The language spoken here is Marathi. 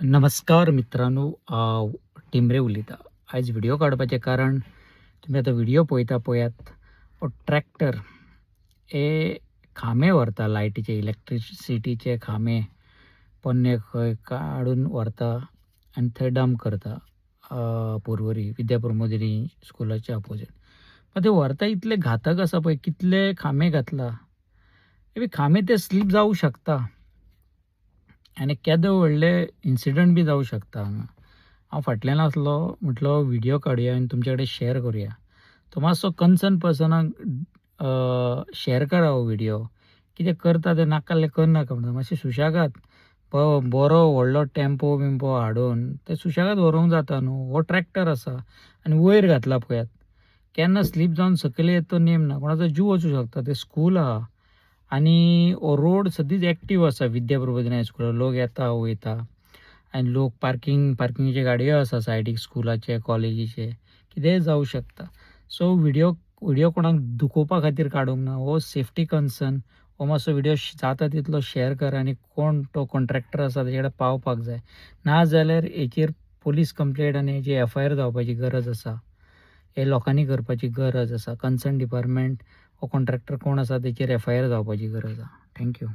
नमस्कार मित्रांनो, टिमरे उलयता. आयज व्हिडिओ काडपाचें कारण तुमी आतां व्हिडिओ पळयता पळयात, हो ट्रॅक्टर हे खांबे व्हरता लायटीचे, इलेक्ट्रिसिटीचे खांबे पोन्ने खंय काडून व्हरता आनी थंय डंप करता. पर्वरी विद्या प्रबोधिनी स्कुलाच्या अपोजीट. पण ते व्हरता इतले घातक आसा पळय, कितले खांबे घातला. हे खांबे ते स्लीप जावं शकता आनी केदे व्हडले इन्सिडंट बी जावं शकता हांगा. हांव फाटल्यान आसलो, म्हटलो व्हिडिओ काडुया आनी तुमचे कडेन शेअर करुया. तो मातसो कन्सर्न पर्सनाक शेअर करा हो व्हिडिओ. कितें करता तें नाकाल्लें करनाका म्हणटा. मातशें सुशेगाद बरो व्हडलो टेम्पो बिम्पो हाडून ते सुशेगाद व्हरूंक जाता न्हू. हो ट्रॅक्टर आसा आनी वयर घातला पळयात. केन्ना स्लीप जावन सकयल येत तो नेम ना. कोणाचो जीव वचूं शकता. तें स्कूल आहा आनी हो रोड सदींच एक्टीव आसा विद्या प्रबोधिनी हायस्कुलार. लोक येता वयता आनी लोक पार्किंगेच्यो गाडयो आसा सायडीक, स्कुलाचे, कॉलेजीचे, कितेंय जावं शकता. सो व्हिडिओ कोणाक दुखोवपा खातीर काडूंक ना. हो सेफ्टी कन्सर्न. हो मातसो व्हिडिओ जाता तितलो शेअर करा आनी कोण तो कॉन्ट्रॅक्टर आसा तेजे कडेन पावपाक जाय. नाजाल्यार हेचेर पुलीस कंप्लेंट आनी हेची एफआयआर जावपाची गरज आसा. हे लोकांनी करपाची गरज आसा. कन्सर्न डिपार्टमेंट, हो कॉन्ट्रॅक्टर कोण आसा तेचेर एफआयआर जावपाची गरज आसा. थँक्यू.